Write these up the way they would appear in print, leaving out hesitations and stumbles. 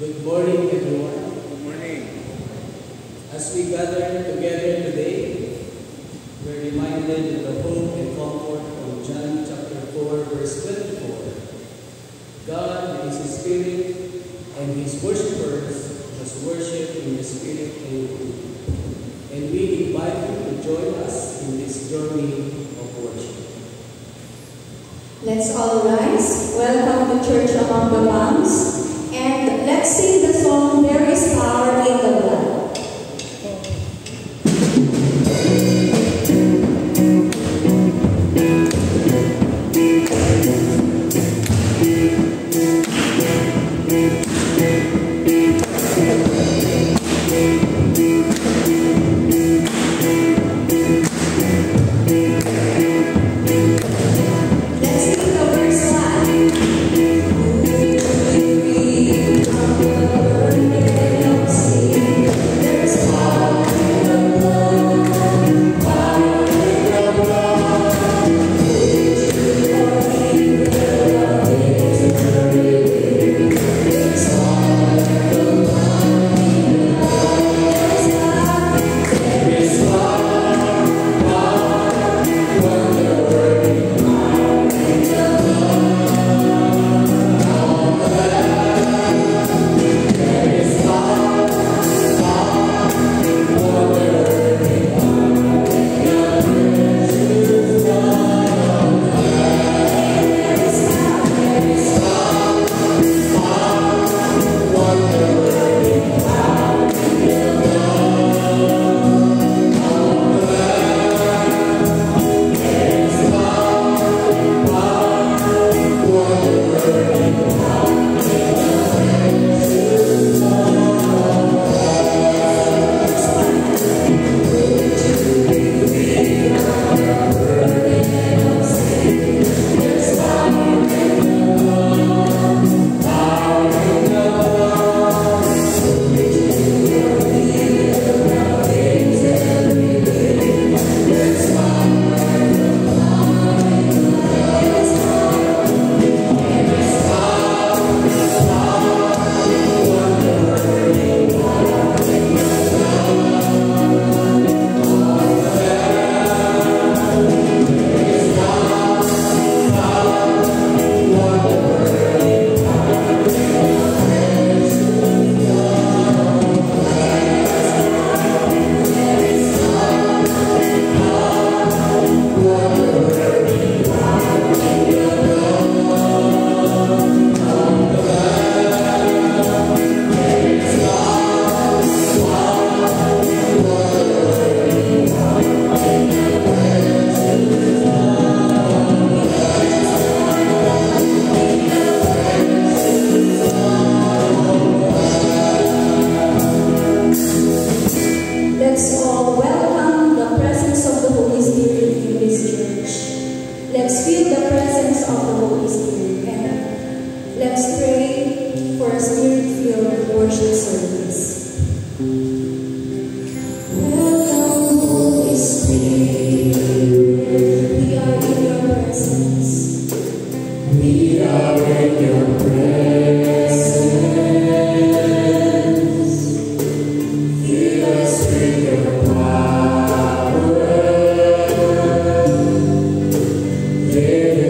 Good morning, everyone. Good morning. As we gather together today, we're reminded of the hope and comfort from John chapter 4, verse 24. God is a spirit, and his worshippers must worship in the spirit and truth. And we invite you to join us in this journey of worship. Let's all rise. Welcome to Church Among the Palms. And let's sing the song, There is Power in the Blood.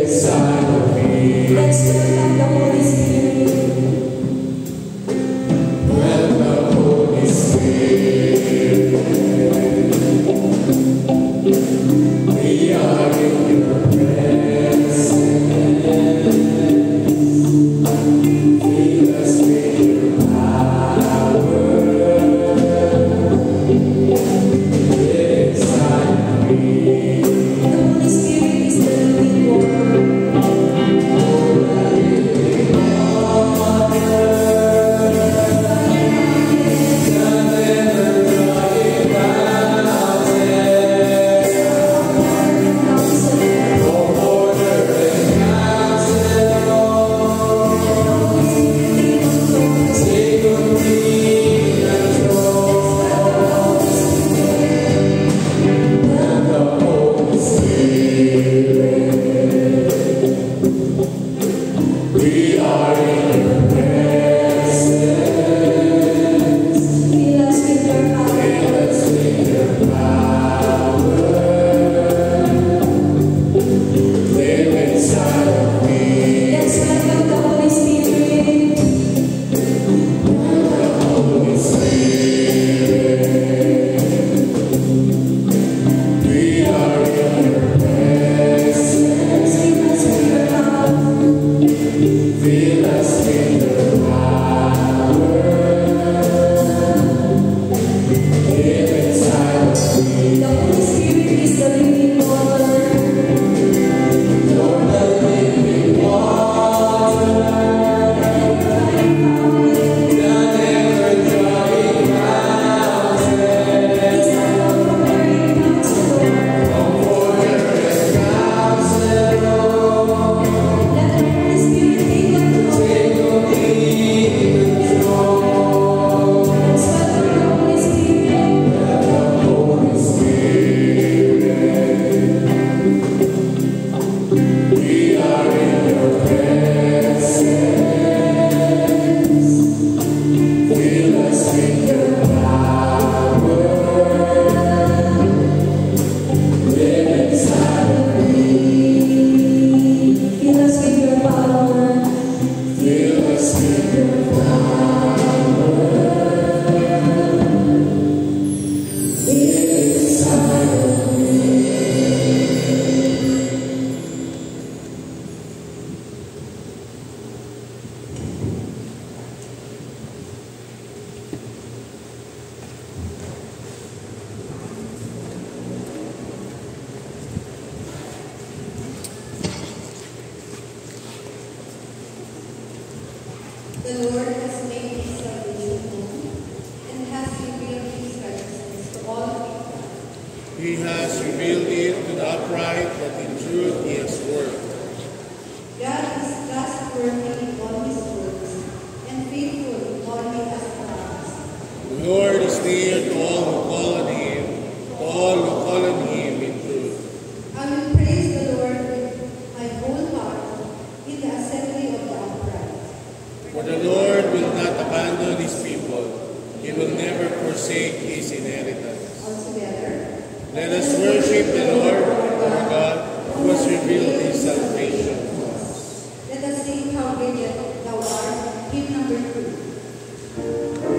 Inside The Lord has made his salvation known and has revealed his righteousness to all people. He has revealed it to the upright that in truth he has worked. God is trustworthy in all his works and faithful in all he has promised. The Lord is near to all who call on him, to all who call on him in truth. I will praise the Lord with my whole heart in the assembly of the upright. For the Lord will not abandon his people. He will never forsake his inheritance. Altogether, Let us worship the Lord, our God, who has revealed his salvation to us. let us sing how great thou art, hymn number 2.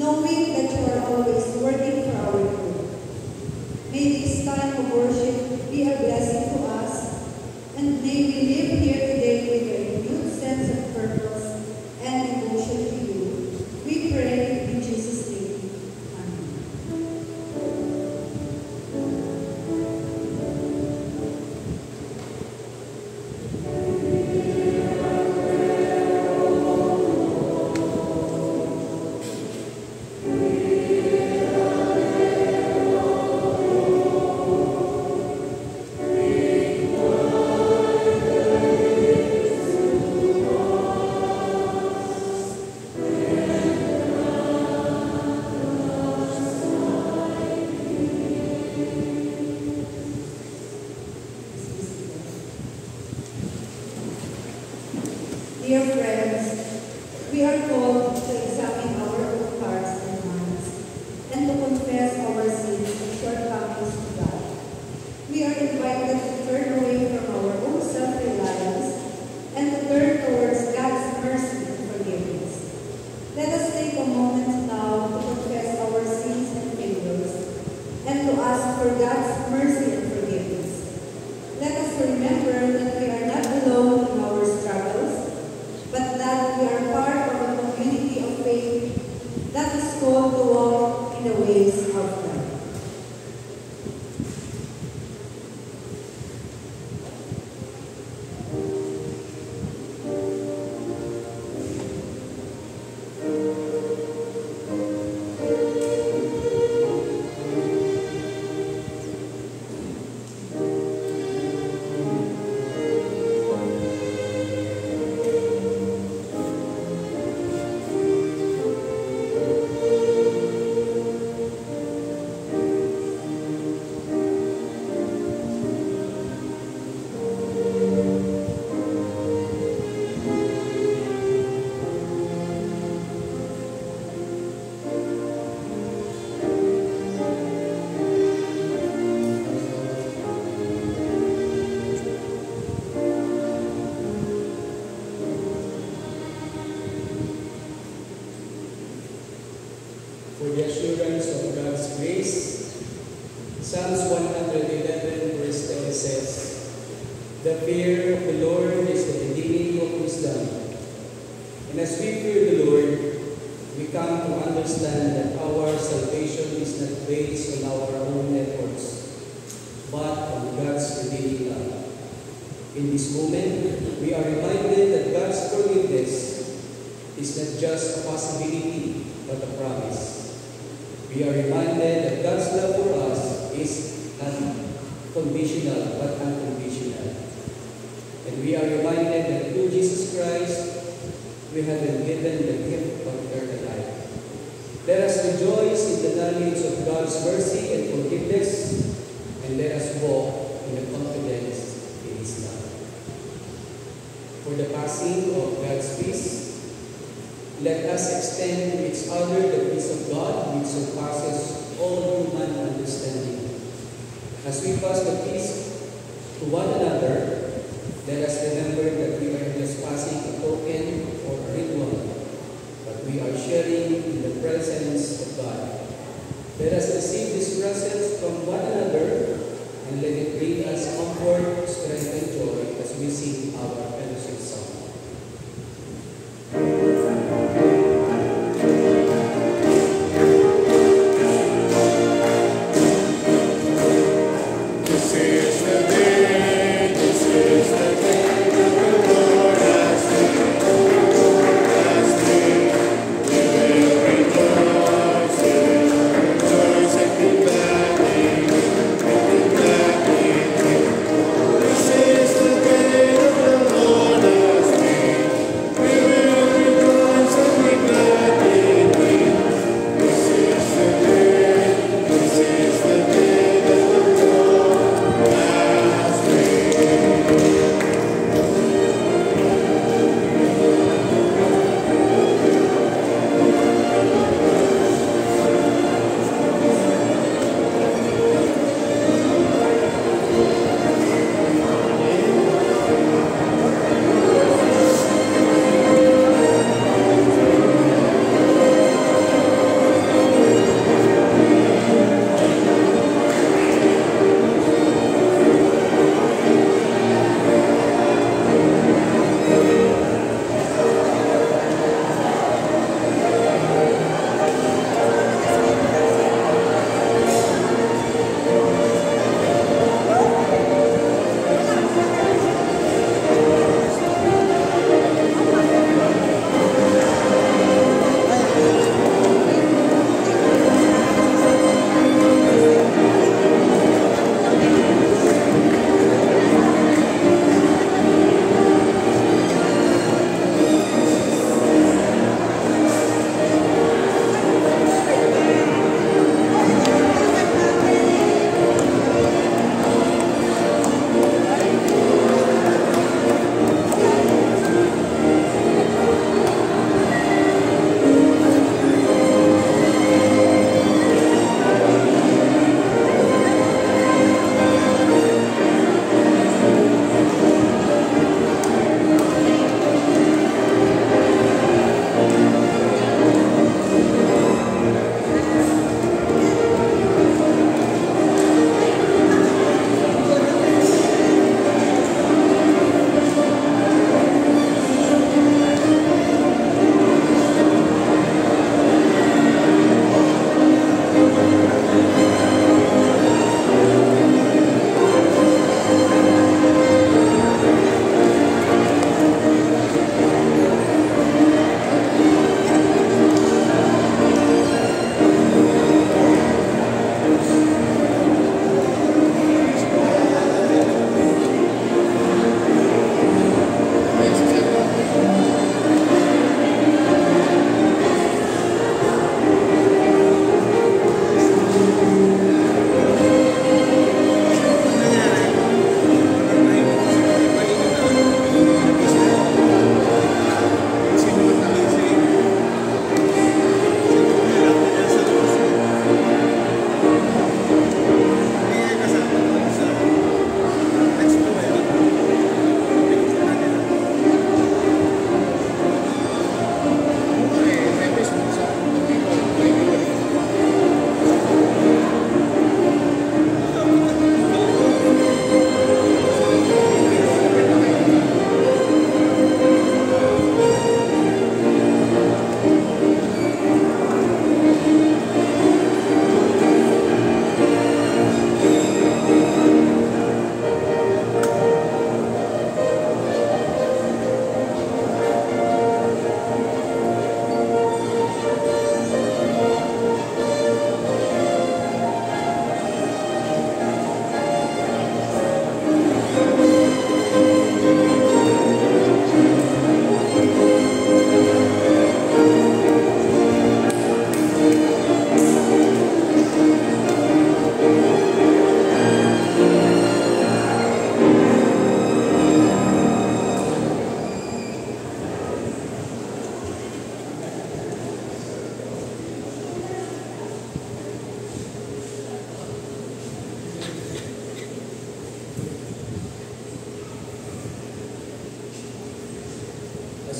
knowing that you are always working for our good. May this time of worship be a blessing to us, and may we live here today with a renewed sense of purpose and devotion to you. We pray in Jesus' name. Amen. Dear friends, we are called to examine our own hearts and minds and to confess our sins and shortcomings to God. We are invited to turn away from our own self-reliance and to turn towards God's mercy and forgiveness. Let us take a moment now to confess our sins and failures and to ask for God's mercy and forgiveness. Let us remember that we are not alone in our struggles, but that we are part of a community of faith that is called to walk in the ways of God. For the assurance of God's grace, Psalms 111 verse 10 says, "The fear of the Lord is the beginning of wisdom." And as we fear the Lord, we come to understand that our salvation is not based on our own efforts, but on God's redeeming love. In this moment, we are reminded that God's forgiveness is not just a possibility, but a promise. We are reminded that God's love for us is unconditional, but unconditional. And we are reminded that through Jesus Christ, we have been given the gift of eternal life. Let us rejoice in the knowledge of God's mercy and forgiveness, and let us walk in the confidence in His love. For the passing of God's peace, let us extend to each other the peace of God which surpasses all human understanding. As we pass the peace to one another, let us remember that we are just passing a token or a ritual, but we are sharing in the presence of God. Let us receive this presence from one another and let it bring us comfort, strength, and joy as we sing our fellowship song. This is the day of the Lord.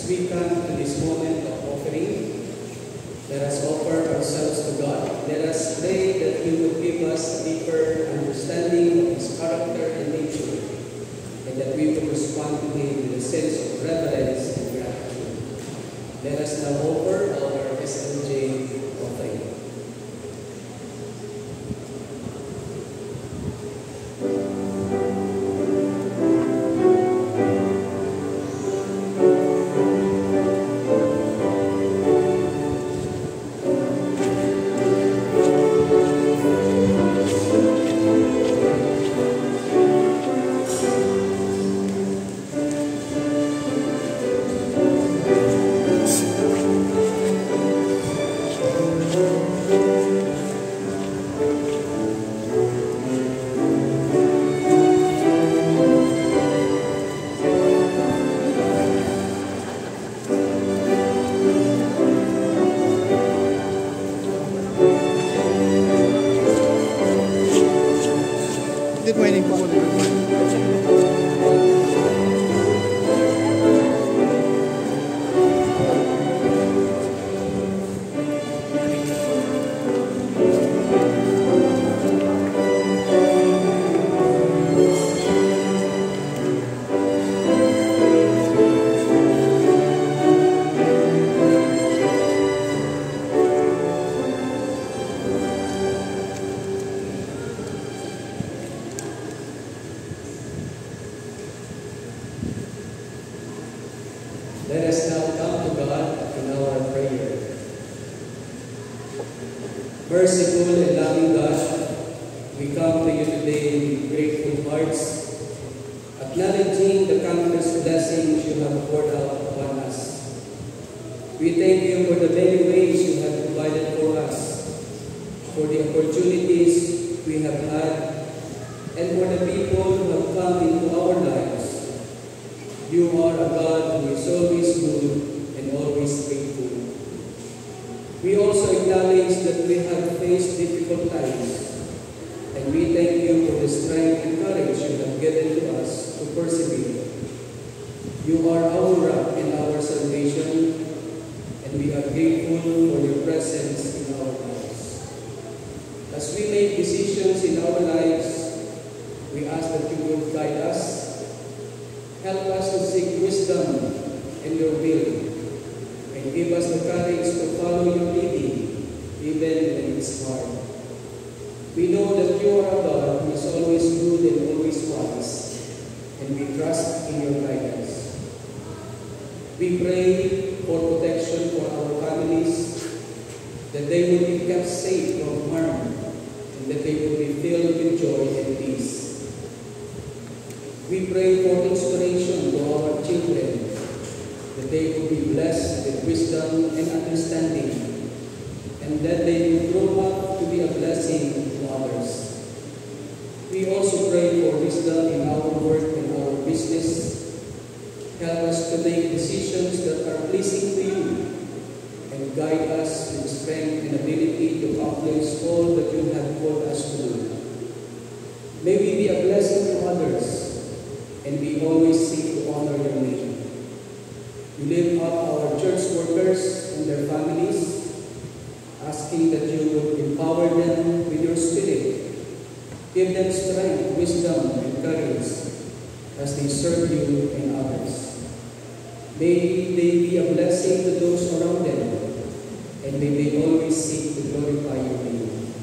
As we come to this moment of offering, let us offer ourselves to God. Let us pray that He would give us a deeper understanding of His character and nature, and that we will respond to Him with a sense of reverence and gratitude. Let us now offer our SLJ offering. Let us now come to God in our prayer. Merciful and loving God, we come to you today with grateful hearts, acknowledging the countless blessings you have poured out upon us. We thank you for the many ways you have provided for us, for the opportunities we have had, and for the people who have come into our lives. You are a God who is always good and always faithful. We also acknowledge that we have faced difficult times, and we thank you for the strength and courage you have given to us to persevere. You are our rock and our salvation, and we are grateful for your presence in our lives. As we make decisions in our lives, we ask that you will guide us. Help us to seek wisdom in your will, and give us the courage to follow your leading, even when it's hard. We know that you are a God who is always good and always wise, and we trust in your guidance. We pray for protection for our families, that they will be kept safe from harm, and that they will be filled with joy and peace. We pray for inspiration to our children, that they will be blessed with wisdom and understanding, and that they will grow up to be a blessing to others. We also pray for wisdom in our work and our business. Help us to make decisions that are pleasing to you, and guide us with strength and ability to accomplish all that you have called us to do. May we be a blessing to others, and we always seek to honor your name. We lift up our church workers and their families, asking that you would empower them with your Spirit. Give them strength, wisdom, and courage as they serve you and others. May they be a blessing to those around them, and may they always seek to glorify your name.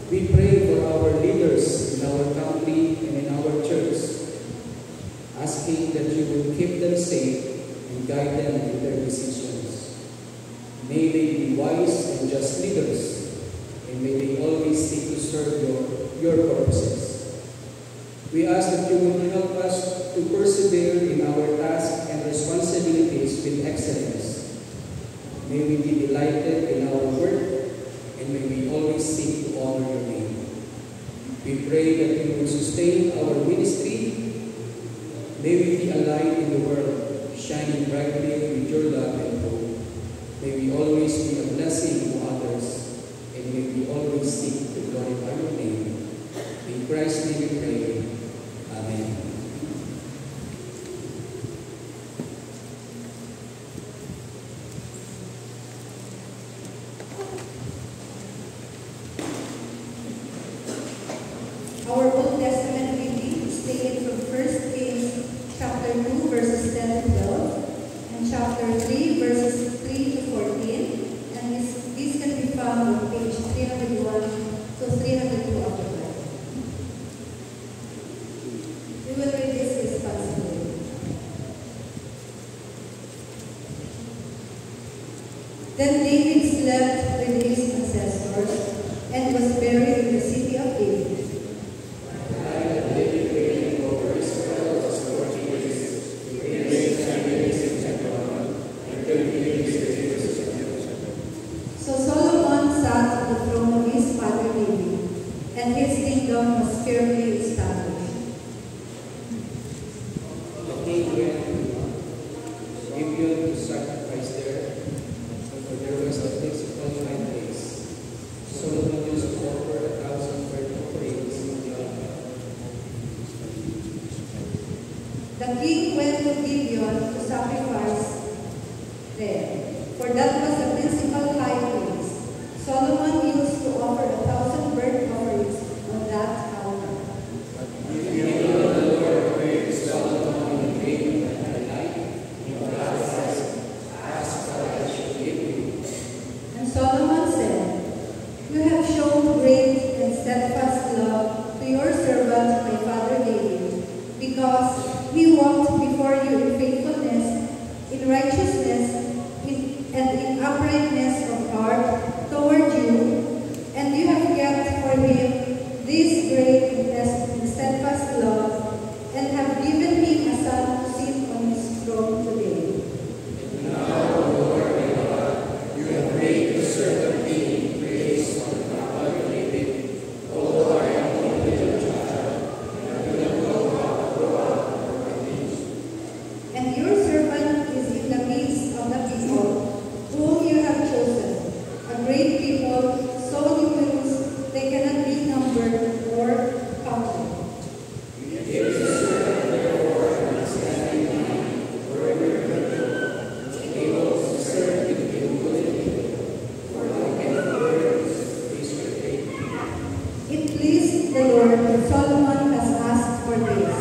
We pray for our leaders in our country and in our church, asking that you will keep them safe and guide them in their decisions. May they be wise and just leaders, and may they always seek to serve your purposes. We ask that you will help us to persevere in our tasks and responsibilities with excellence. May we be delighted in our work, and may we always seek to honor your name. We pray that you will sustain our ministry. May we be a light in the world, shining brightly with your love and hope. May we always be a blessing to others, and may we always seek to glorify your name. In Christ's name we pray. Amen. taken from 1 Kings chapter 2 verses 10 to 12 and chapter 3 verses 3 to 14, and these can be found on page 301 to 302 of the Bible. We will read this responsibly. Then David slept with his ancestors and was buried in the city of David. So Solomon sat on the throne of his father David, and his kingdom was firmly established. The king went to Gibeon to sacrifice there, for there was a principal high place. Solomon used to offer 1,000 burnt offerings on the altar. The king went to Gibeon to sacrifice there, for that was the principal high place. Solomon used to offer 1,000 burnt offerings on that altar. And Solomon said, "You have shown great and steadfast love to your servant, my father David, because he walked before you in faithfulness, in righteousness, and in uprightness of heart toward you, and you have kept for him this great and steadfast love, and have given him a son to sit on his throne today." And your servant is in the midst of the people whom you have chosen, a great people, so numerous they cannot be numbered or counted. It pleased the Lord that Solomon has asked for this.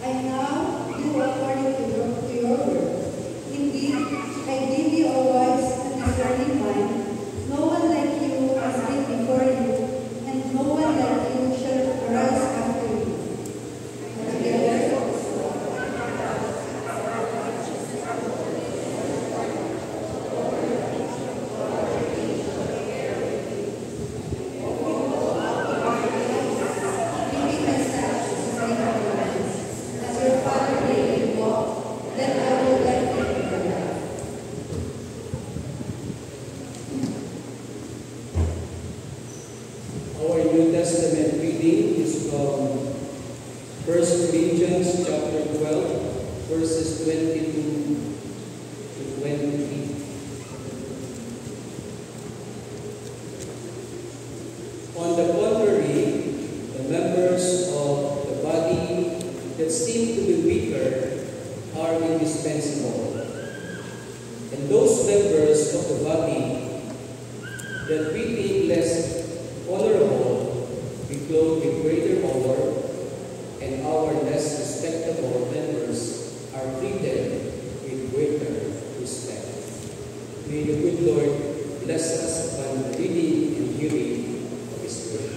I now do according to your word. Indeed, I give you a wise and discerning mind. No one like you has been before you, and no one like you shall arise after you. Together, keeping my statutes and my commandments, as your father David walked, then I will let you in your life. Our New Testament reading is from 1 Corinthians chapter 12, verses 22 to 23. On the contrary, the members of the body that seem to be weaker are indispensable. And those members of the body that we think less honorable, we clothe with greater honor, and our less respectable members are treated with greater respect. May the good Lord bless us upon the reading and hearing of His word.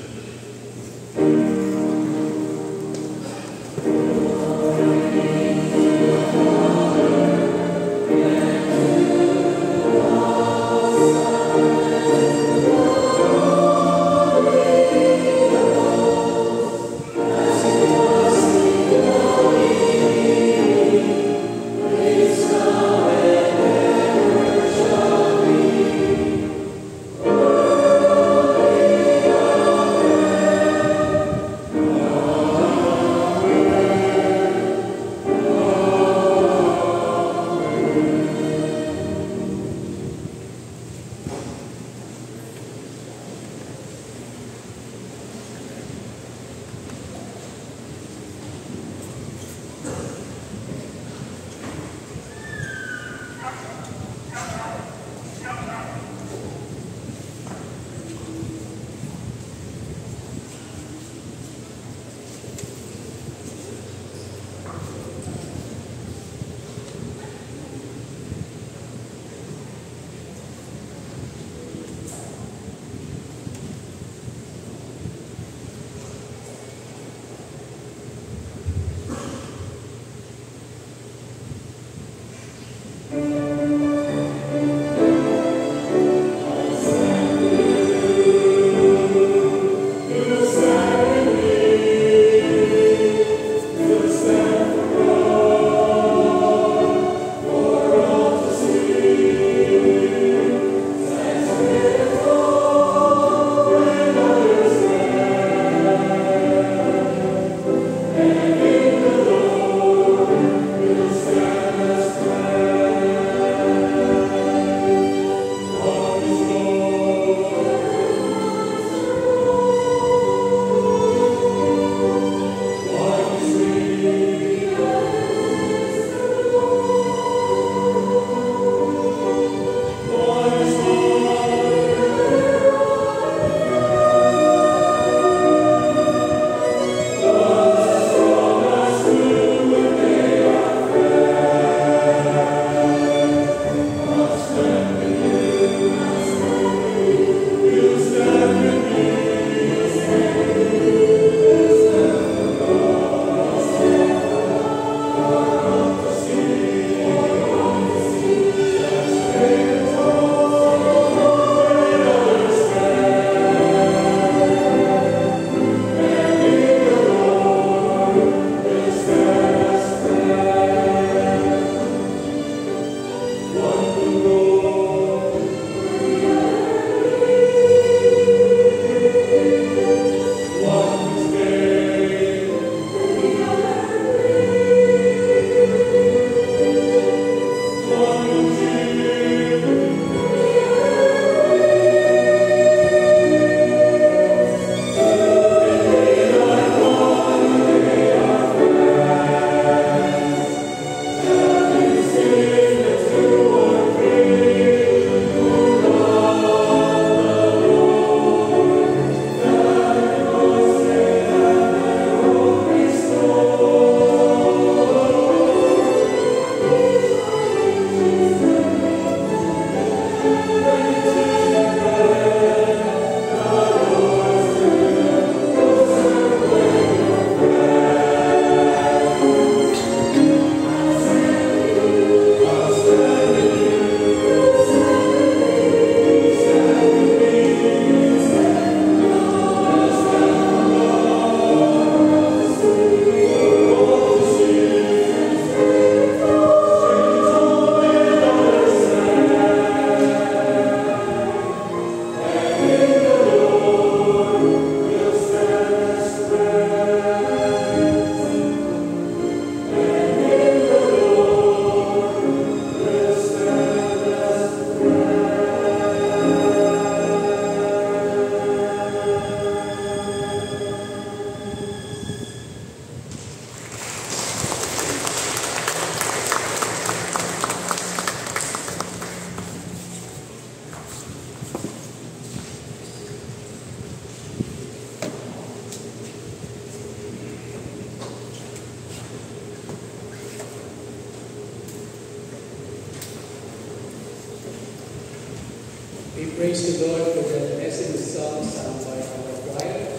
praise the Lord for the blessed song sung by our choir.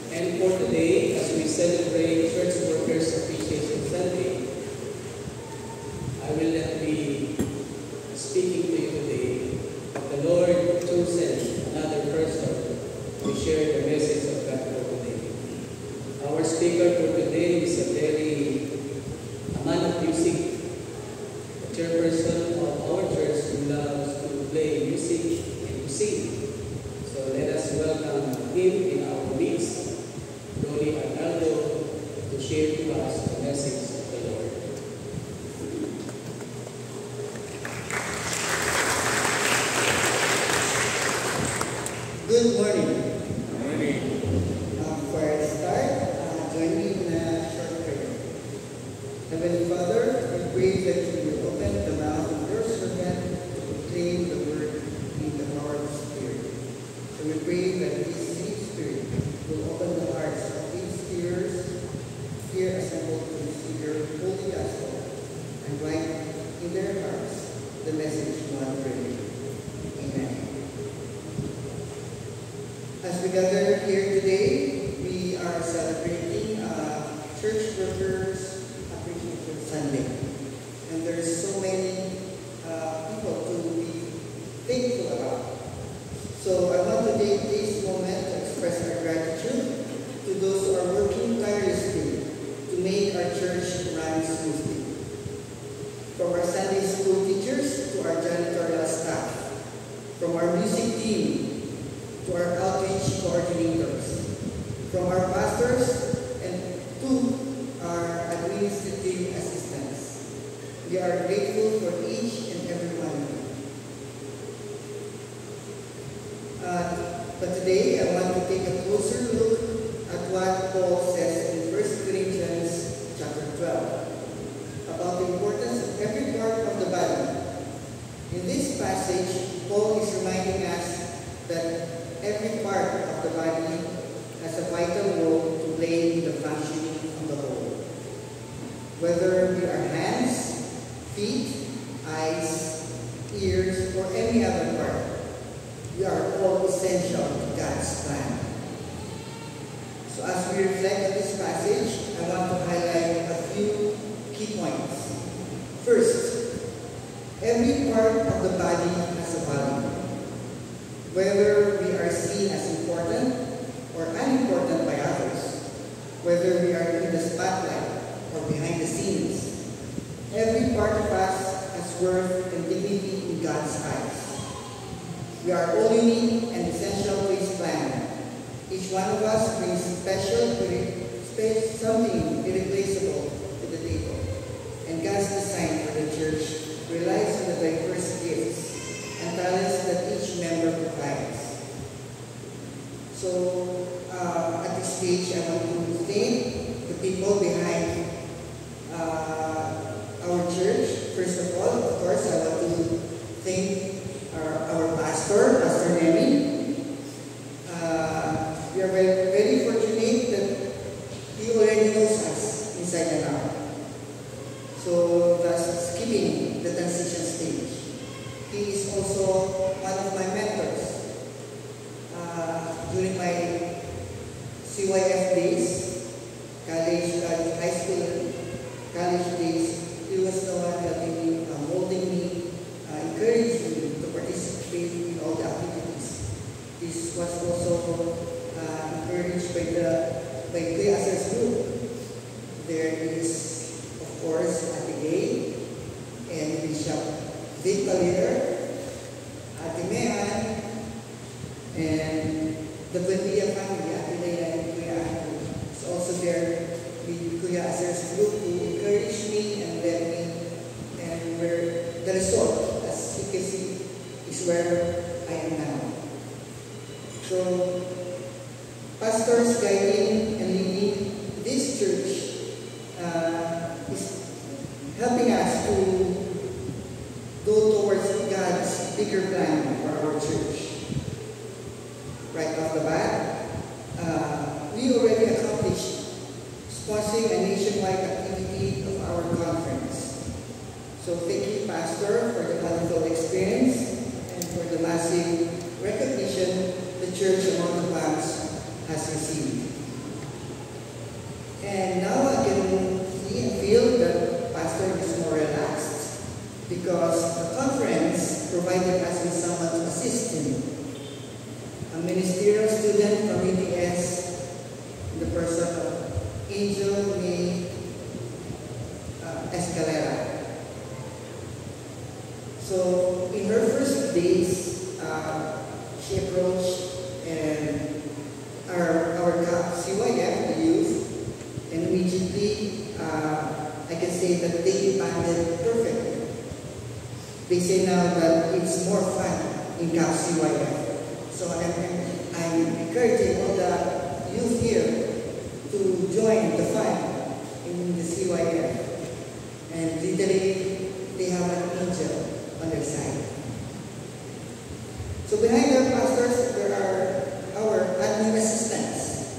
And for today, as we celebrate Church Workers Appreciation Sunday, I will not be speaking to you today, but the Lord chosen another person to share the message of God for today. Our speaker for today is a man of music, a chairperson of our church who loves to play music and to sing. So let us welcome him in our midst, Ronnie Arnaldo, to share to us the message of the Lord. Good morning. Morning. Before I start, join me in a short prayer. Heavenly Father, we pray that you will open the mouth of your servant to proclaim the word in the power of the Spirit. So we pray that this same Spirit will open the hearts of these hearers here assembled to receive your holy gospel and write in their hearts the message you want to bring. Amen. As we gather here today, we are celebrating Church Workers Appreciation Sunday. And there's so many people to be thankful about. So I want to take this moment to express our gratitude to those who are working tirelessly to make our church run smoothly. From our Sunday school teachers to our janitorial staff, from our music team to our outreach coordinators, from our pastors and to our administrative assistants. We are grateful for each and every one of you. But today I want to take a closer look at what Paul says in 1 Corinthians chapter 12 about the importance of every part of the body. In this passage, Paul is reminding us that every part of the body has a vital role to play in the functioning of the whole. Whether we are hands, feet, eyes, ears, or any other part, we are all essential to God's plan. So as we reflect on this passage, I want to highlight a few key points. First, every part of the body has a value. Whether we are seen as important or unimportant by others, whether we are in the spotlight or behind the scenes, every part of us has worth and dignity in God's eyes. We are all unique and essential to His plan. Each one of us brings something irreplaceable to the table. And God's design for the church relies on the diverse gifts and talents that each member provides. So, at this stage, I want to thank the people behind our church. First of all, of course, I want to thank our pastor, Pastor Nemi. We are very fortunate that he already knows us inside and out. So, thus skipping the transition stage. He is also one of my mentors. During my CYF days, high school, college days, he was the one helping me, molding me, encouraging me to participate in all the activities. This was also encouraged by Kuya Asar's group. There is, of course, Ate Gay and Bishop Vic Calier, Ate Mehan, and the Buendia family, Ate Leia and Kuya Andrew, is also there with Kuya Asar's group who encouraged me and led me, and where the result, as you can see, is where I am now. So, pastors guiding and leading this church is helping us to go towards God's bigger plan for our church. Right off the bat, we already accomplished sponsoring a nationwide activity of our conference. So thank you, Pastor, for the wonderful experience and for the massive church among the Palms has received. And now I can see and feel that Pastor is more relaxed because the conference provided us with someone to assist him. A ministerial student from UTS, in the person of Angel May Escalera. So in her first days, she approached and our CYF, the youth, and immediately I can say that they banded perfectly. They say now that it's more fun in CAP CYF. So I'm encouraging all the youth here to join the fun in the CYF. And literally, they have an angel on their side. So behind our pastors, there are our admin assistants,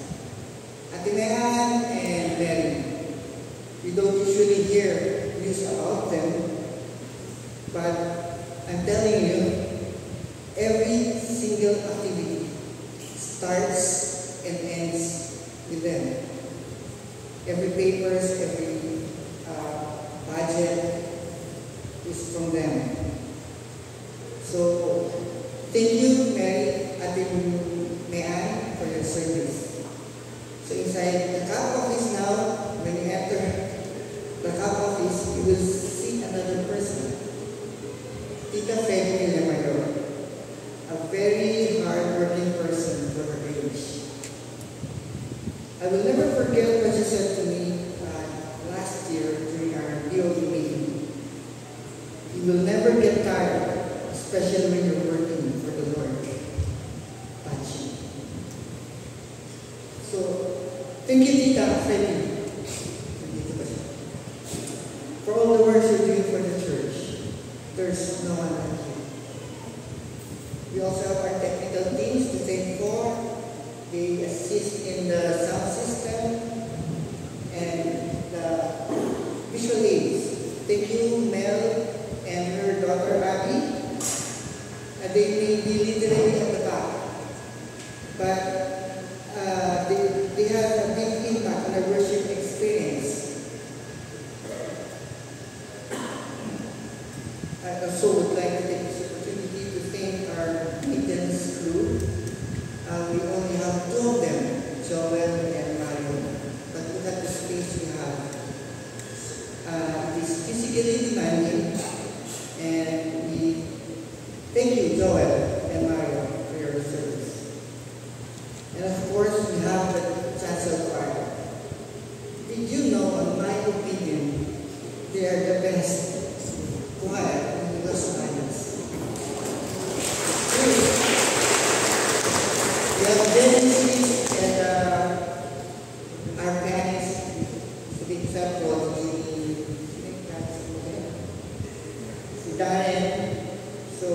Atimehan and Mary. We don't usually hear news about them, but I'm telling you, every single activity starts and ends with them. Every papers, every budget is from them. So, thank you, Mary Atimehan, for your service. So inside the CAP office now, when you enter the CAP office, you will see another person. Tita Freddy Villamayor. A very hard-working person for her age. I will never forget what she said to me last year during our DOD meeting. You will never get tired, especially when you're working for the Lord. Pachi. So, thank you, Tita Freddy, for all the work you're doing for the church. There's no one like you. We also have our technical teams to thank for. They assist in the sound system and the visual aids. Thank you, Mel and her daughter Abby. They may be literally at the back, but they have a big impact on our worship experience. I also would like to take this opportunity to thank our maintenance crew. We only have two of them, Joel and Mario. But look at the space we have. It is physically demanding, and we thank you, Joel and Mario, for your service. And of course, we have the chancel choir. Did you know, in my opinion, they are the best choir in Los Angeles? We have Genesis and our parents, to be example, si Darren. So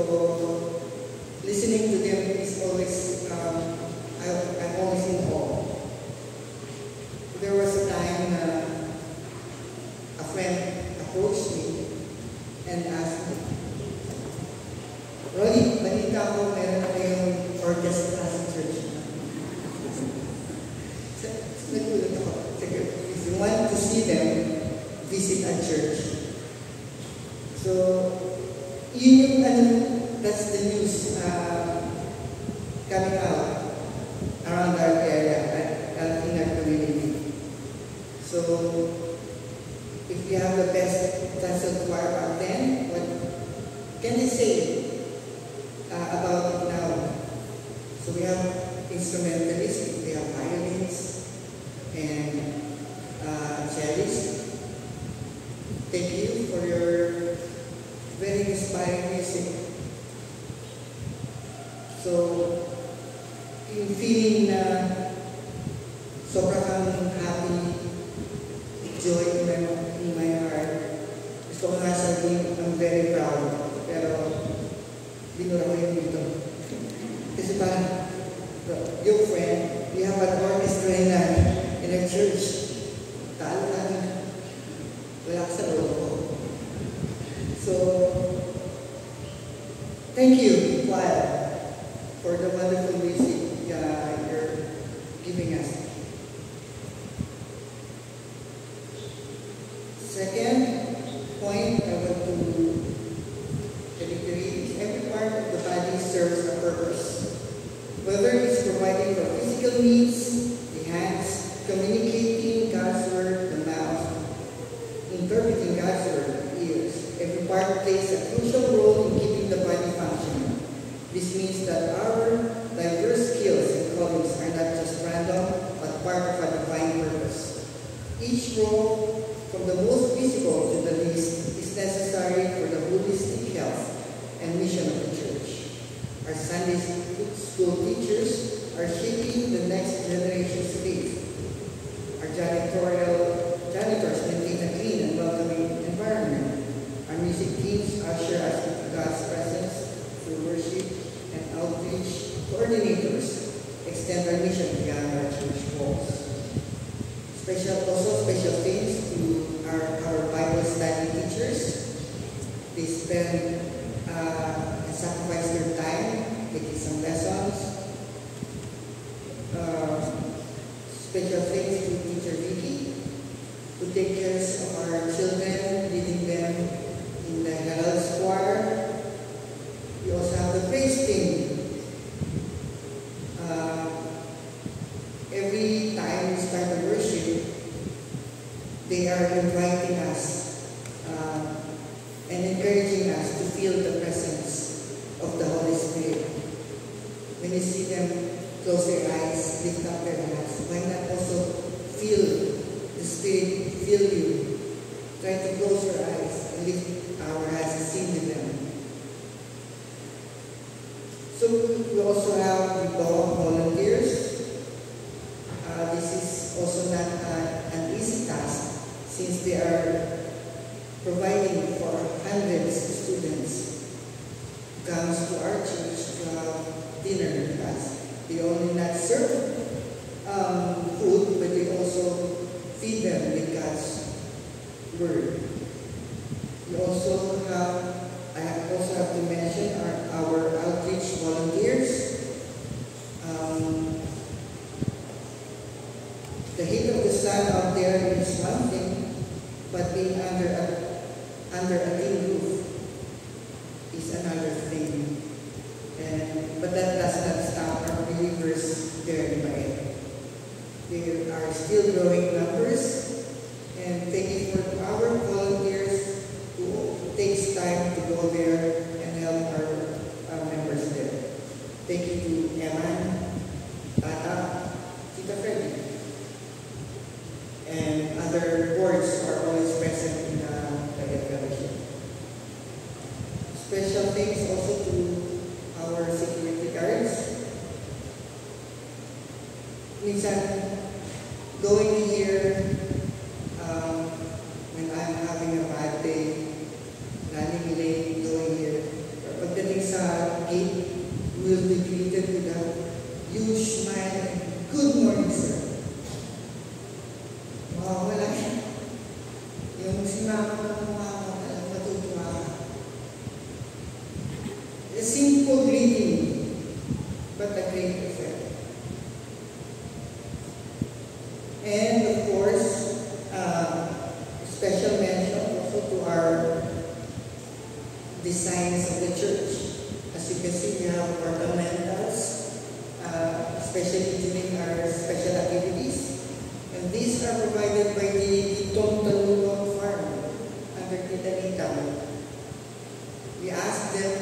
listening to them is always, I'm always in awe. There was a time a friend approached me and asked me, Rolly, balita ko meron kayong orchestra sa church. Nagulat ako. If you want to see them, visit a church. So, yun yung, that's the news coming out around our area and in our community. So, if you have the best chancel choir back then, what can you say about it now? So we have instrumentalists, we have violins, and cellists. Thank you for your very inspiring music. So, yung feeling na sobrang kang happy, joy in my heart. Gusto ko nga sabihin, I'm very proud. Pero, binura ko yung dito. Kasi parang, your friend, we have an orchestra in a church. Talo ka na. Wala ka sa loob ko. So, thank you, choir, for the wonderful music. physical needs, the hands, communicating God's word, the mouth, interpreting God's word, the ears. Every part plays a crucial role in keeping the body functioning. This means that our diverse skills and callings are not just random, but part of a divine purpose. Each role, from the most visible to the least, is necessary for the holistic health and mission of the church. Our Sunday school teachers are shaping the next generation's faith. Our janitors maintain a clean and welcoming environment. Our music teams usher us into God's presence through worship, and outreach coordinators extend our mission beyond our church walls. Special thanks to our Bible study teachers. They spend and sacrifice their time taking some lessons. Special thanks to Teacher Vicky, who takes care of our children, leading them in the Herald's choir. We also have the praise team. Every time we start the worship, they are inviting us and encouraging us to feel the presence of the Holy Spirit. When you see them close their eyes, lift up their hands, why not also feel the Spirit fill you? Try to close your eyes and lift our hands and sing with them. So we also have the volunteers. This is also not an easy task since they are providing for hundreds of students who comes to our church to have dinner with us. They only not serve food, but they also feed them with God's word. We also have, I also have to mention our outreach volunteers. The heat of the sun out there is one thing, but being under a tin roof is another thing. But that does not stop our believers there in Baet. There are still growing numbers, and thank you for our volunteers who takes time to go there and help our members there. Thank you to Eman, Tata, Tita Freddy, and other boards are always present in the fellowship. Special thanks also to our security guards. Minsan, going here when I'm having a bad day, running late, going here, pagdating sa gate, we'll be greeted with a huge smile and good morning, sir. Wala siya. Yung sinama ng mukha mo, talagang matutuwa ka. A simple greeting, but a great effect. And of course, special mention also to our designs of the church. As you can see, we have ornamentals, especially during our special activities. And these are provided by the Tontalulong Farm under Kitanita. We ask them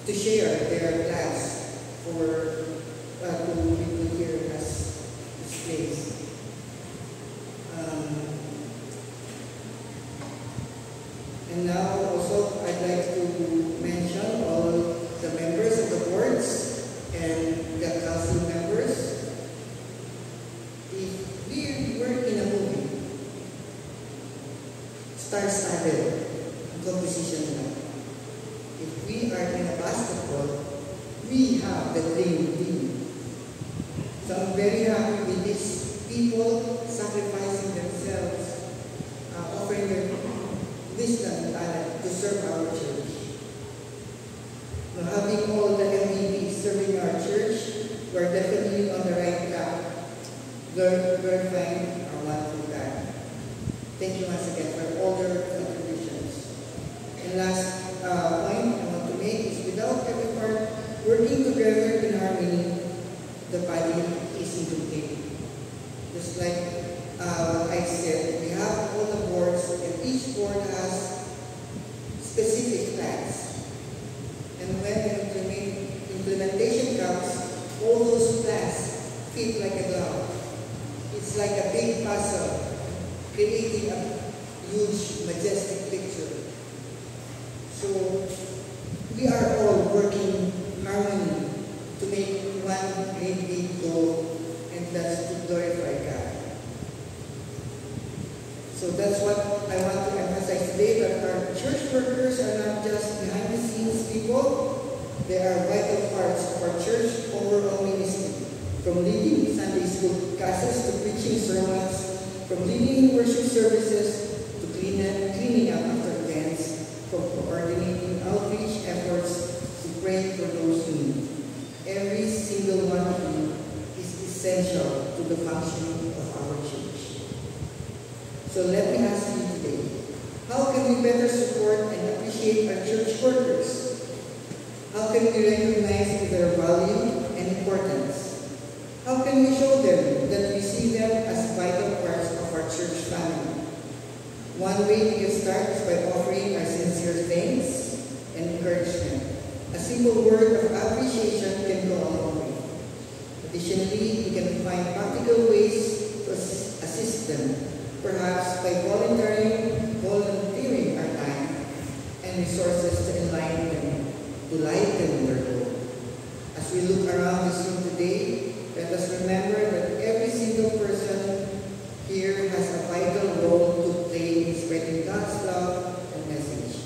to share their plans for to be here as displays. And now also I'd like to mention all the members of the boards and the council members. If we were in a movie, star-studded composition now. If we are in a basketball, we have the dream team. So I'm very happy with these people sacrificing themselves, offering their wisdom and talent to serve our church. Now, having all the MVPs serving our church, we're definitely on the right track, glorifying our wonderful God. Thank you once again for all your contributions. And last point I want to make is without every part working together in harmony, fit like a glove. It's like a big puzzle, creating a huge, majestic picture. So, we are all working harmony to make one great big goal, and that's to glorify God. So that's what I want to emphasize today, that our church workers are not just behind the scenes people, they are vital parts of our church overall ministry. From leading Sunday school classes to preaching sermons, from leading worship services to cleaning up after events, from coordinating outreach efforts to praying for those who need. Every single one of you is essential to the functioning of our church. So let me ask you today, how can we better support and appreciate our church workers? How can we recognize their value and importance? How can we show them that we see them as vital parts of our church family? One way we can start is by offering our sincere thanks and encouragement. A simple word of appreciation can go a long way. Additionally, we can find practical ways to assist them, perhaps by volunteering our time and resources to enlighten them, to lighten their load. As we look around this room today, let us remember that every single person here has a vital role to play in spreading God's love and message.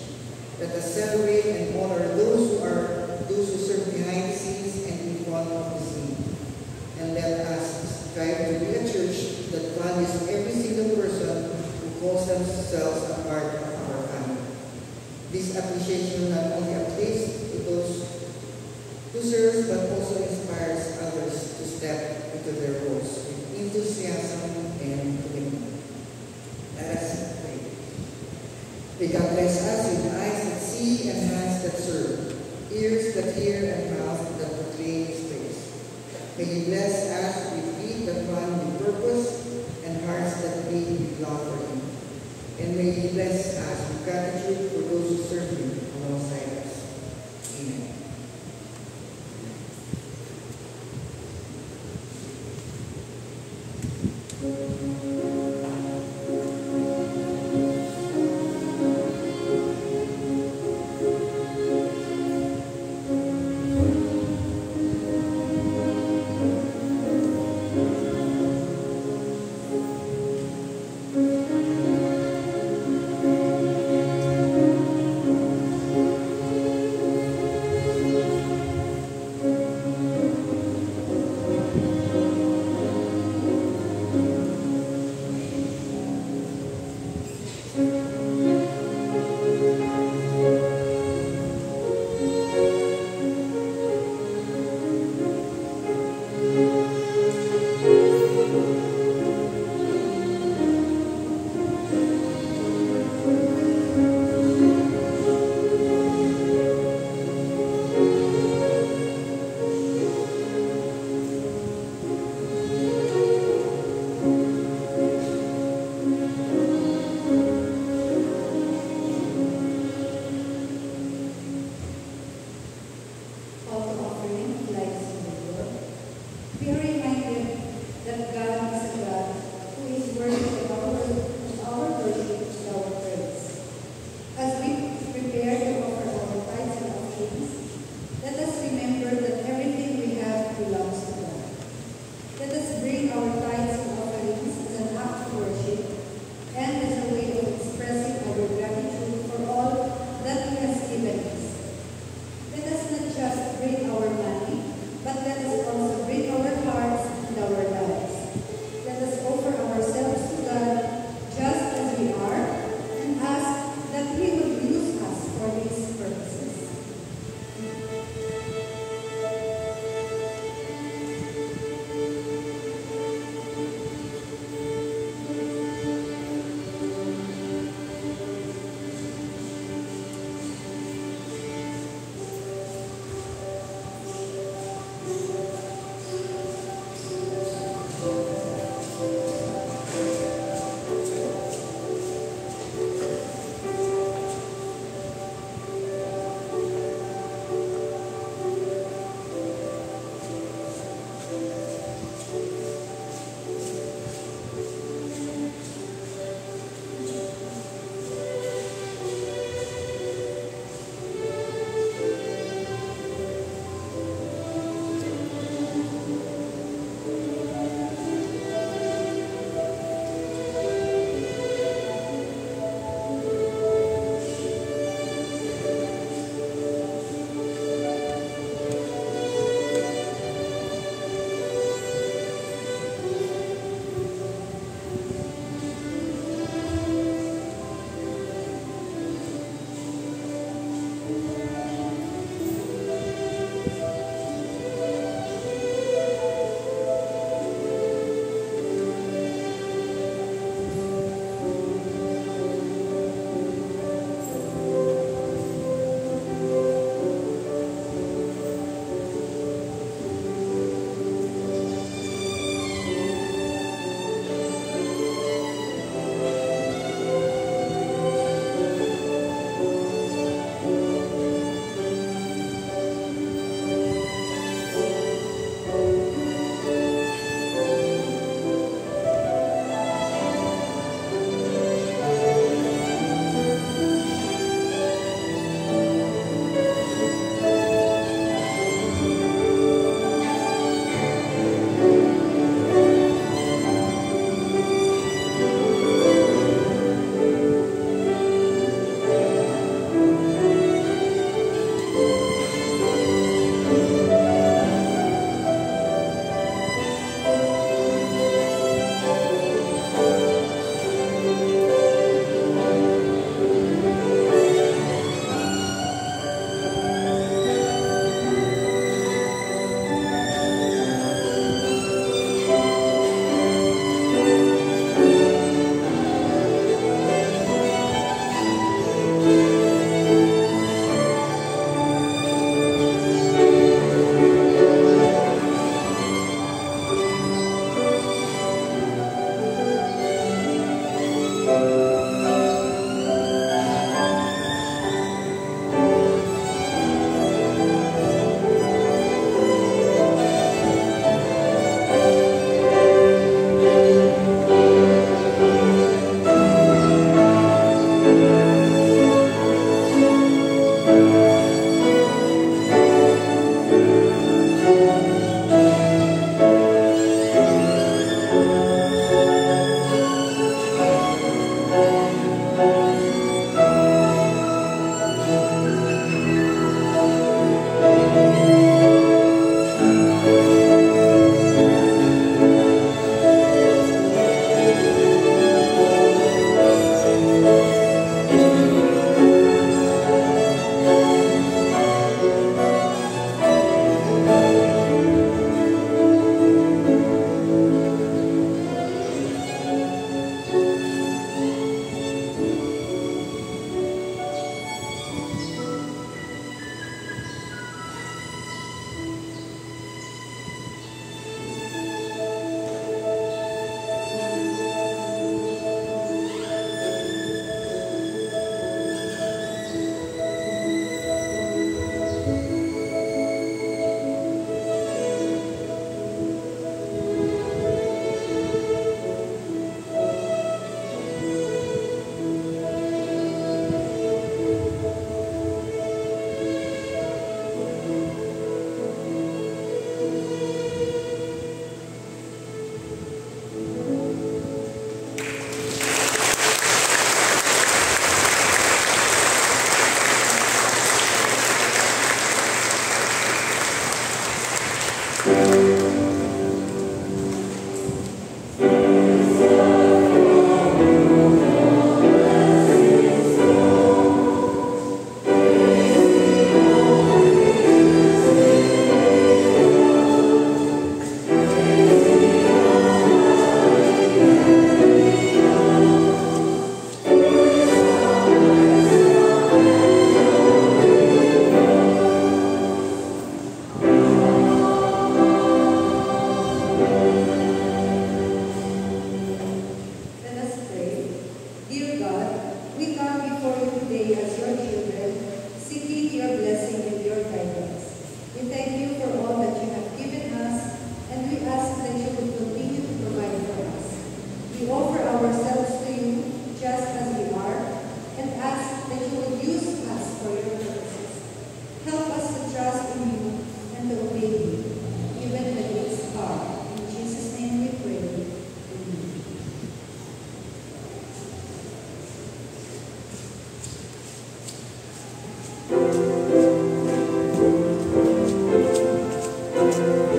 Let us celebrate and honor those who serve behind the scenes and in front of the scene. And let us strive to be a church that values every single person who calls themselves a part of our family. This appreciation not only applies to those who serve, but also inspires others to step into their roles with enthusiasm and commitment. Let us pray. May God bless us with eyes that see and hands that serve, ears that hear and mouth that proclaim His praise. May He bless us with feet that run with purpose and hearts that beat with love for Him. And may He bless us with gratitude for those who serve Him alongside us. Amen.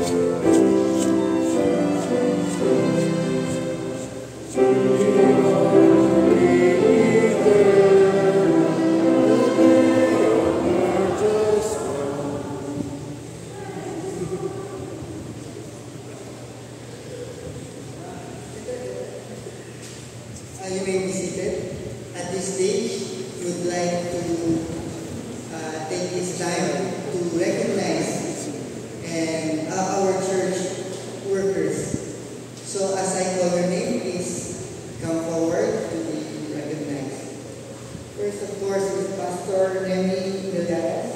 You may be seated. At this stage, we would like to take this time to recognize and our church workers. So as I call your name, please come forward to be recognized. First, of course, is Pastor Nemi Villarez.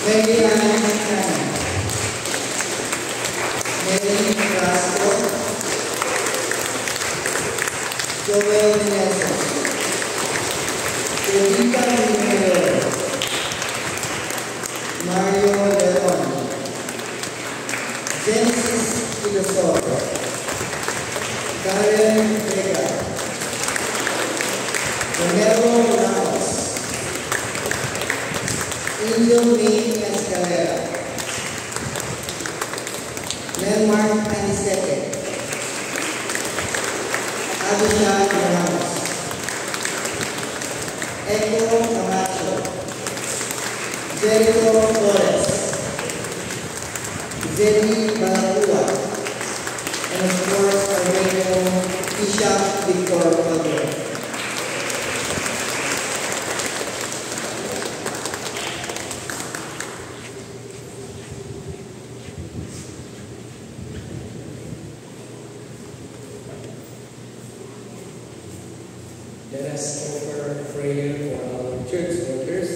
Mary Ann Chan. Mary Castro, Joel Meneses, Evita Minero, Mario Leon, Genesis Ilosor, Karen Vega, Romero Ramos, Angel May Escalera, Landmark Anisete, Abisha Ramos, Echo Camacho, Jericho Flores, Zeni Balacua, and of course our radio Isha Victor Padre. Let us offer prayer for our church workers.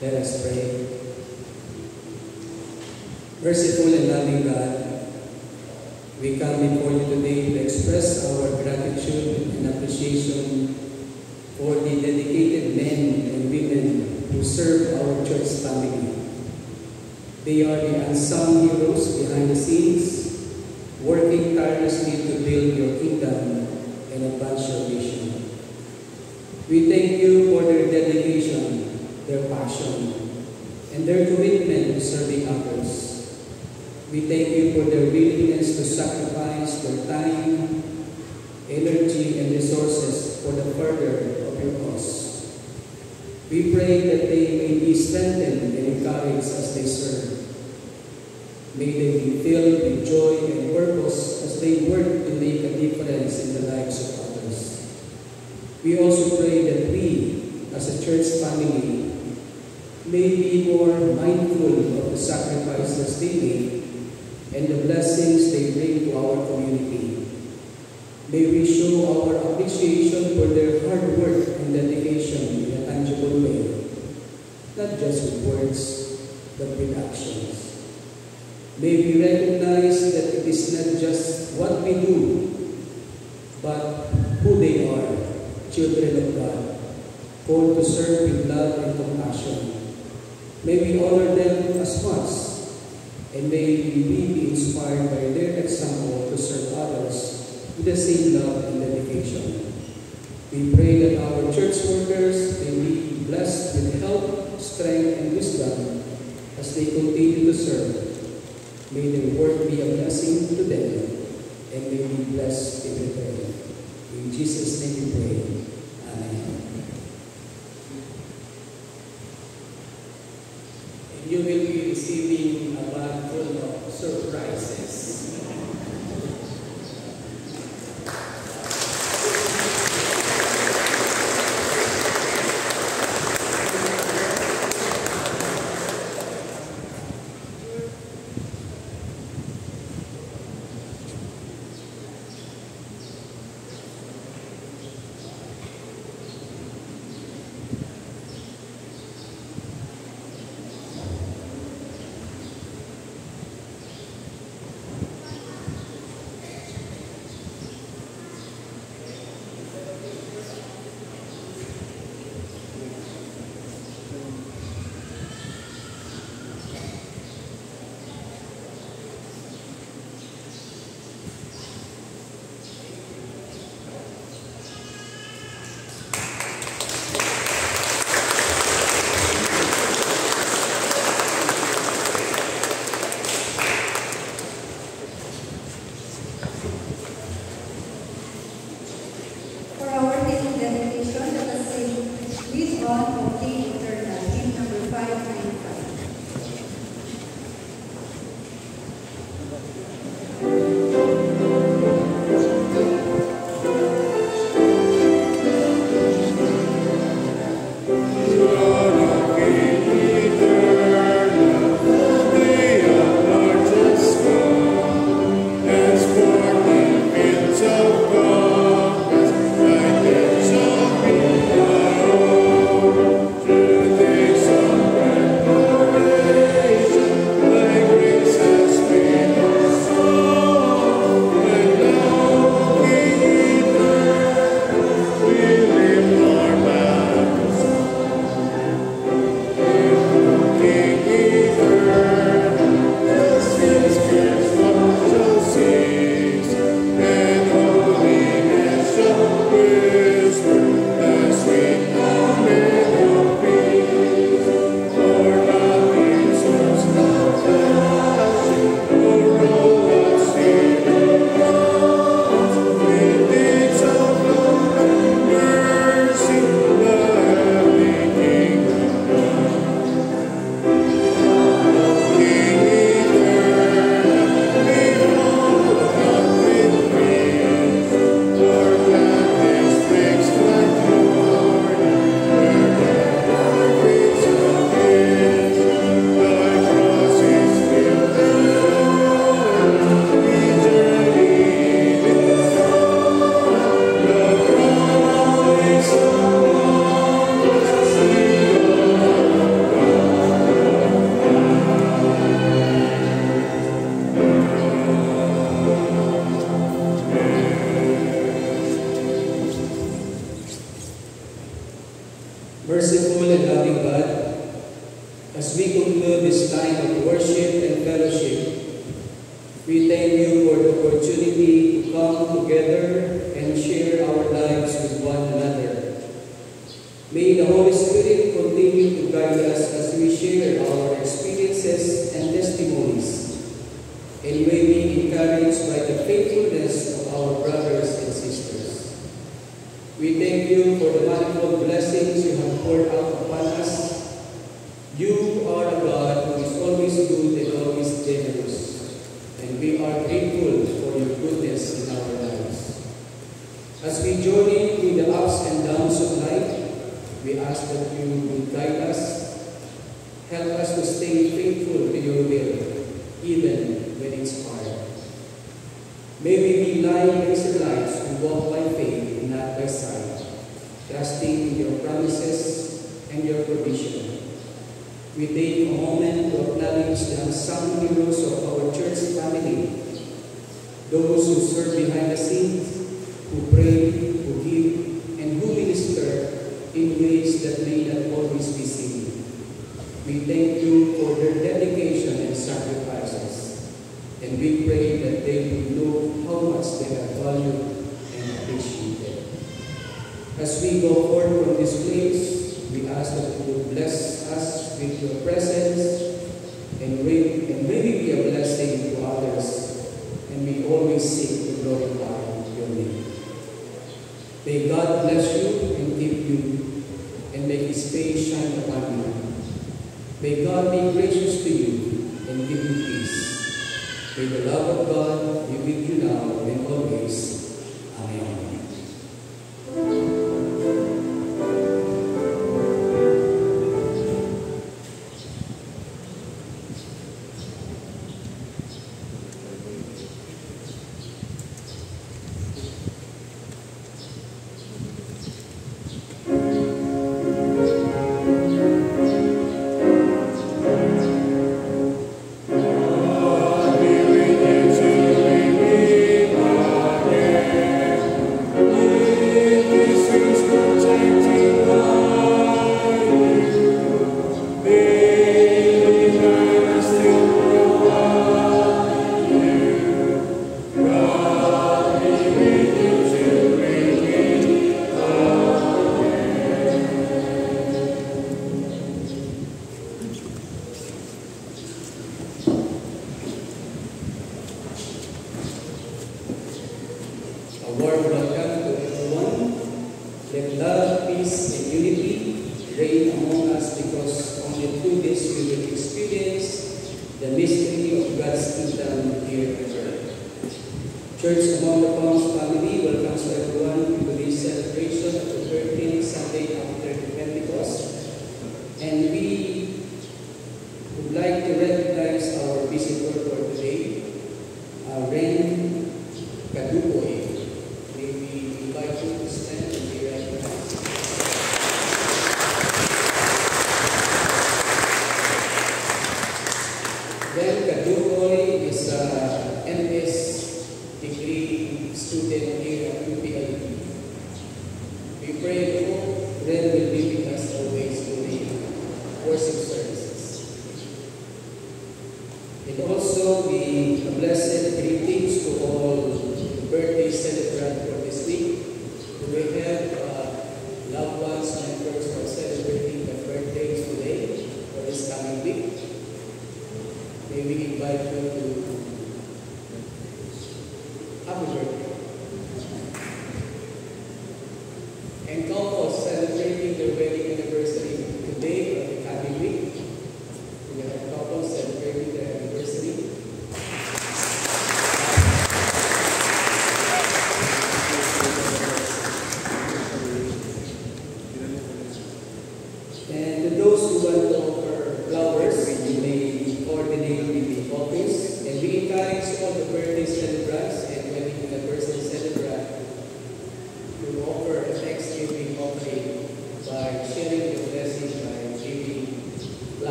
Let us pray. Merciful and loving God, we come before you today to express our gratitude and appreciation for the dedicated men and women who serve our church family. They are the unsung heroes behind the scenes, working tirelessly to build your kingdom and advance your vision. We thank you for their dedication, their passion, and their commitment to serving others. We thank you for their willingness to sacrifice their time, energy, and resources for the further of your cause. We pray that they may be strengthened and encouraged as they serve. May they be filled with joy and purpose as they work to make a difference in the lives of others. We also pray that we, as a church family, may be more mindful of the sacrifices they make and the blessings they bring to our community. May we show our appreciation for their hard work and dedication in a tangible way, not just with words, but with actions. May we recognize that it is not just what we do, but who they are, children of God, called to serve with love and compassion. May we honor them as much, and may we be inspired by their example to serve others with the same love and dedication. We pray that our church workers may be blessed with health, strength, and wisdom as they continue to serve. May their work be a blessing to them, and may we bless in return. In Jesus' name we pray. Amen. And you will be receiving a bag full of surprises. Merciful and loving God, as we conclude this time of worship and fellowship, we thank you for the opportunity to come together and share our lives with one another. May the Holy Spirit continue to guide us as we share our experiences and testimonies, and may be encouraged by the faithfulness of our brothers and sisters. We thank you for the manifold blessings you have poured out upon us. You are a God who is always good and always generous, and we are grateful for your goodness in our lives. As we journey through the ups and downs of life, we ask that you will guide us, help us to stay faithful to your will, even when it's hard. May we be like Israelites who walk by faith and not by sight, trusting in your promises and your provision. We take a moment to acknowledge the unsung heroes of our church family, those who serve behind the scenes, who pray, who give, and who minister in ways that may not always be seen. We thank you for their dedication and sacrifices. And we pray that they will know how much they are valued and appreciated. As we go forward from this place, we ask that you will bless us with your presence and may we be a blessing to others, and we always seek to glorify your name. May God bless you and keep you, and make his face shine upon you. May God be gracious to you and give you peace. May the love of God be with you now and always. Amen.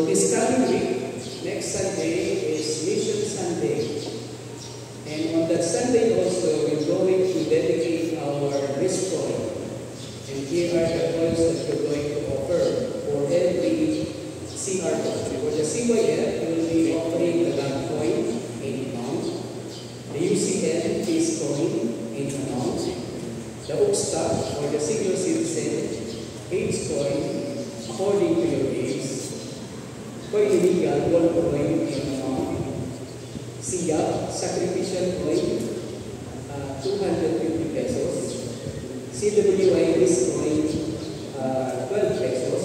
So this coming week, next Sunday is Mission Sunday. And on that Sunday also, we're going to dedicate our wrist coin. And here are the coins that we're going to offer for every CR coin. For the CYF, we will be offering the lamp coin, 8 pounds. The UCN, peace coin, 8 pounds. The Oakstock, or the senior citizen, AIDS coin, according to your age. Coin illegal, 1 coin, 8 pounds. SIA, sacrificial coin, 250 pesos. CWI risk coin, 12 pesos.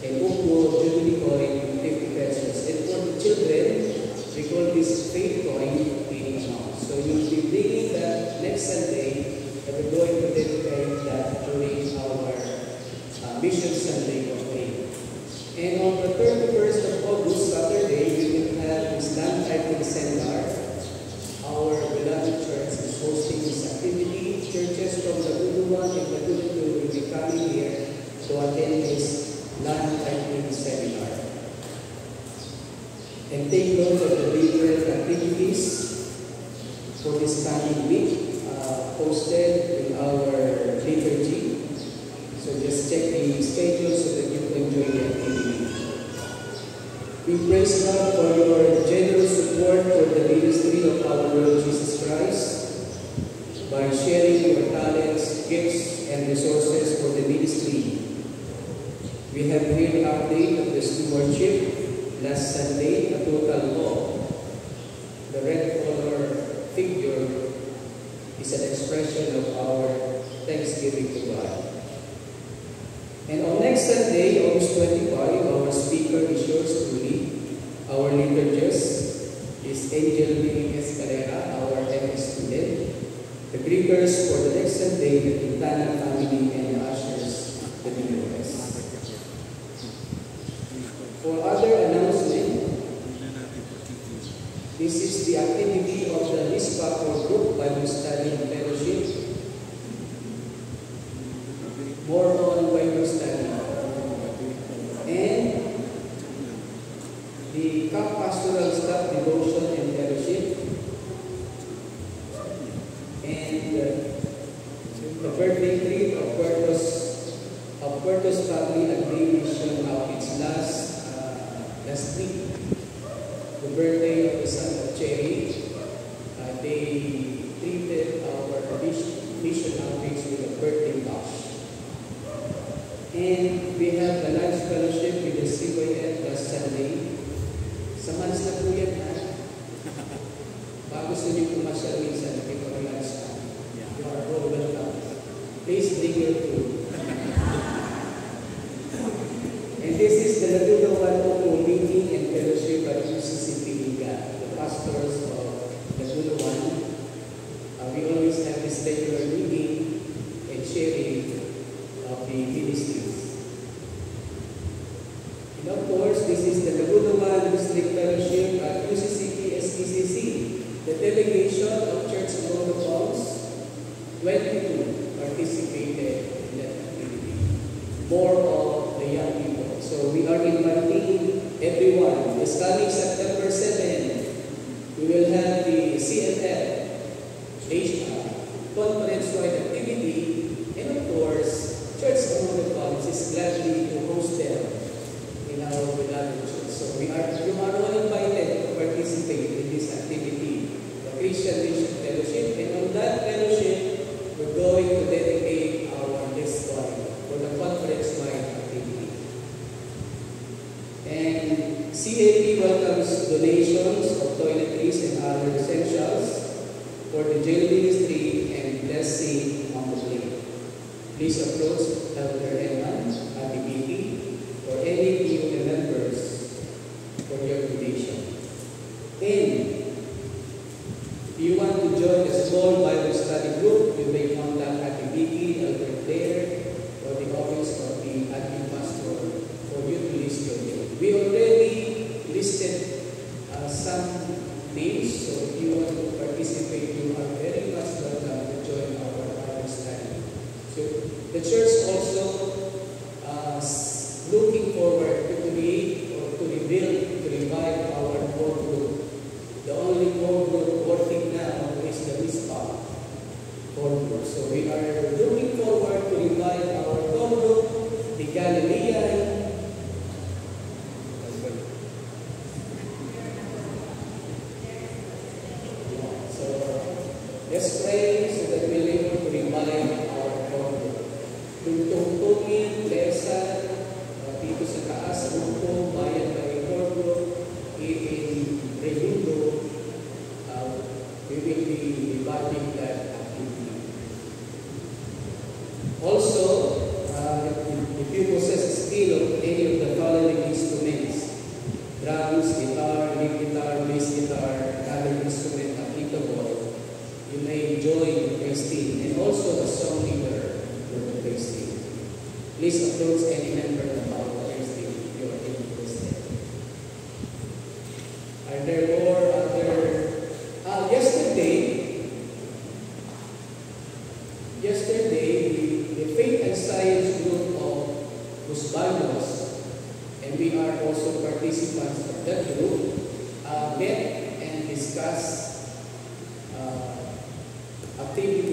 And Upo Jubilee coin, 50 pesos. And for the children, we call this faith coin, 8 pounds. So you'll be bringing that next Sunday, and we're going to dedicate that during our Mission Sunday of faith. And on the 31st of August, Saturday, we will have Islam Tithing Seminar. Our beloved church is hosting this activity. Churches from the Luluwan and the Luluwan will be coming here to attend this Land Tithing Seminar. And take note of the different activities for this coming week posted in our liturgy. So just check the schedule so that you can join the activity. We praise God for your generous support for the ministry of our Lord Jesus Christ by sharing your talents, gifts, and resources for the ministry. We have heard an update of the stewardship last Sunday, a total of the red color figure is an expression of our thanksgiving to God. And on next Sunday, August 25, our speaker is yours truly. Our liturgist is Angel B. Escalera, our MS student. The greeters for the next Sunday, the Quintana family, and the ushers, the DOS. For other announcement, this is the activity of the Lispa Group Bible Study and Fellowship. More on Bible study. And the Camp Pastoral Staff Devotion and Fellowship. And the birthday treat of Puerto's family at Day Mission Outreach last week. The birthday of the son of Cherry. They treated our mission outreach with a birthday bash. And we have the lunch fellowship with the CYF last Sunday. Sa months na po yan, ha? Baka gusto niyo pumasyal minsan, before lunch time. You are all welcome. Please bring your food. And this is the Laguna One meeting and fellowship at UCC Piliga, the pastors of Laguna One. We always have this regular meeting and sharing of the ministries. And of course, this is the Laguna One District Fellowship at UCCP SPCC. The delegation of Church Among the Palms, 22 participated in that activity. More of the young people. So we are inviting everyone. This coming September 7, we will have the CFF conference-wide activity, and of course, Church Among the Palms is gladly to host them in our beloved church. So you are all invited to participate in this activity, the Christian Mission Fellowship, and on that fellowship, we're going to dedicate our next one for the conference-wide activity. And CAP welcomes donations of toiletries and other essentials for the jail ministry and blessing on the plate. Please approach Elder Eman at the meeting or any new members for your donation. And if you want to join a small Bible study group, you may contact at the Elder Claire, or the office of the admin pastor for you to list your name. We already listed some names, so if you want to participate, you are very much welcome to join our Bible study. So the church also looking forward to create or to core group. So we are looking forward to invite our core group, the Galilean. So let's pray so that we're able to invite our core group. Tungtungin, lesan, dito sa taas, grupo, bayan ng core group, in Reyundo, we will be debating that activity. Also, if you possess a skill of any of the following instruments, drums, guitar, lead guitar, bass guitar, and other instrument applicable, you may join the praise team, and also the song leader for the praise team. Please approach any member of our praise team if you are interested. Are there more other? Yesterday, the Faith and Science group of Busbanos, and we are also participants of that group, met and discussed activities